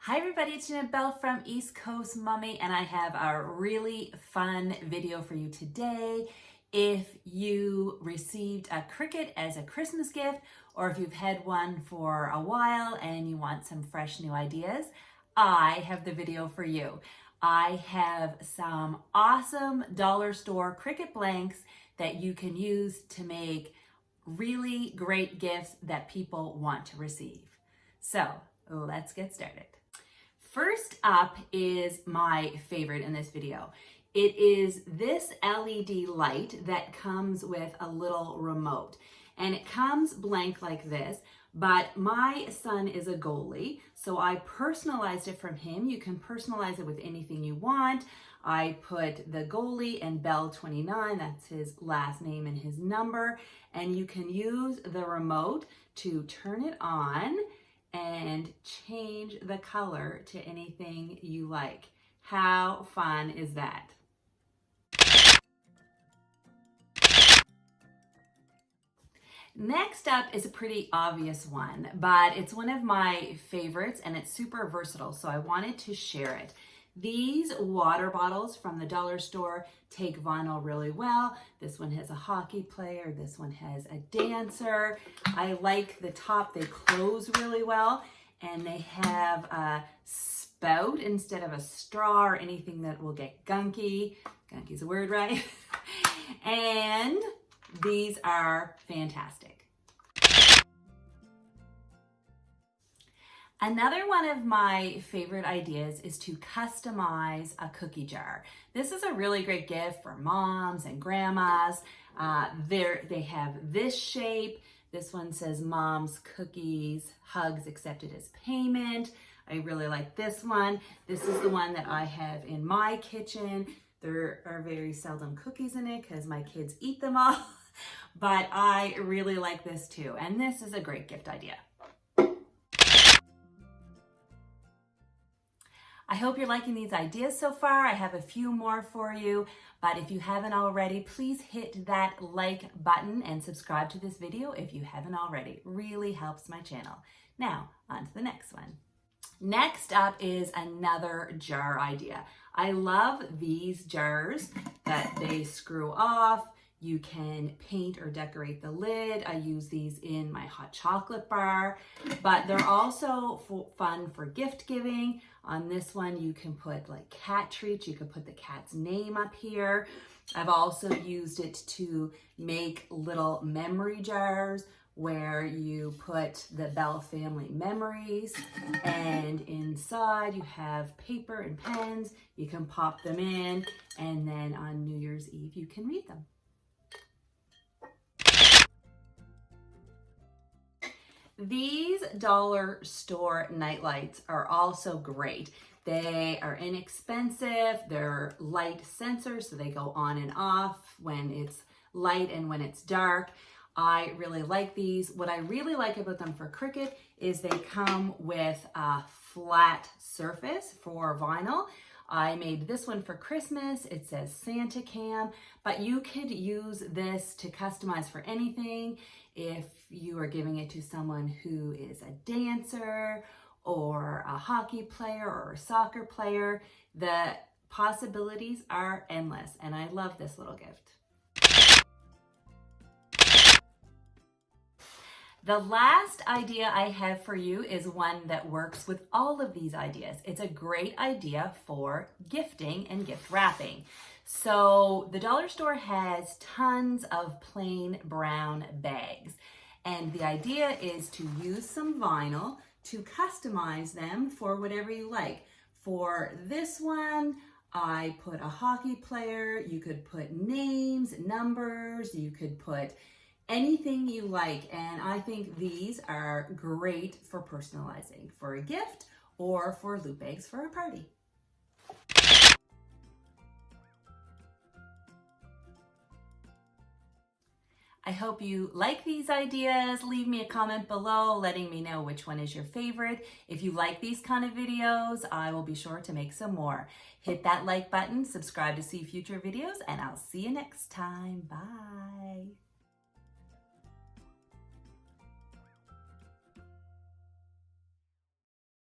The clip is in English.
Hi everybody, it's Jeanette Bell from East Coast Mommy, and I have a really fun video for you today. If you received a Cricut as a Christmas gift, or if you've had one for a while and you want some fresh new ideas, I have the video for you. I have some awesome dollar store Cricut blanks that you can use to make really great gifts that people want to receive. So let's get started. First up is my favorite in this video. It is this LED light that comes with a little remote, and it comes blank like this, but my son is a goalie, so I personalized it from him. You can personalize it with anything you want. I put the goalie and Bell 29, that's his last name and his number, and you can use the remote to turn it on and change the color to anything you like. How fun is that? Next up is a pretty obvious one, but it's one of my favorites and it's super versatile, so I wanted to share it. These water bottles from the dollar store take vinyl really well. This one has a hockey player, this one has a dancer. I like the top, they close really well, and they have a spout instead of a straw or anything that will get gunky. Gunky's a word, right? And these are fantastic. Another one of my favorite ideas is to customize a cookie jar. This is a really great gift for moms and grandmas. They have this shape. This one says Mom's Cookies, Hugs Accepted as Payment. I really like this one. This is the one that I have in my kitchen. There are very seldom cookies in it because my kids eat them all, but I really like this too. And this is a great gift idea. I hope you're liking these ideas so far. I have a few more for you, but if you haven't already, please hit that like button and subscribe to this video if you haven't already. It really helps my channel. Now, on to the next one. Next up is another jar idea. I love these jars that they screw off. You can paint or decorate the lid. I use these in my hot chocolate bar, but they're also fun for gift giving. On this one, you can put like cat treats. You can put the cat's name up here. I've also used it to make little memory jars where you put the Bell family memories, and inside you have paper and pens. You can pop them in, and then on New Year's Eve, you can read them. These dollar store night lights are also great. They are inexpensive, they're light sensors, so they go on and off when it's light and when it's dark. I really like these. What I really like about them for Cricut is they come with a flat surface for vinyl. I made this one for Christmas. It says Santa Cam, but you could use this to customize for anything. If you are giving it to someone who is a dancer or a hockey player or a soccer player, the possibilities are endless, and I love this little gift. The last idea I have for you is one that works with all of these ideas. It's a great idea for gifting and gift wrapping. So the dollar store has tons of plain brown bags, and the idea is to use some vinyl to customize them for whatever you like. For this one, I put a hockey player. You could put names, numbers, you could put anything you like, and I think these are great for personalizing for a gift or for loop bags for a party. I hope you like these ideas. Leave me a comment below letting me know which one is your favorite. If you like these kind of videos, I will be sure to make some more. Hit that like button, subscribe to see future videos, and I'll see you next time. Bye.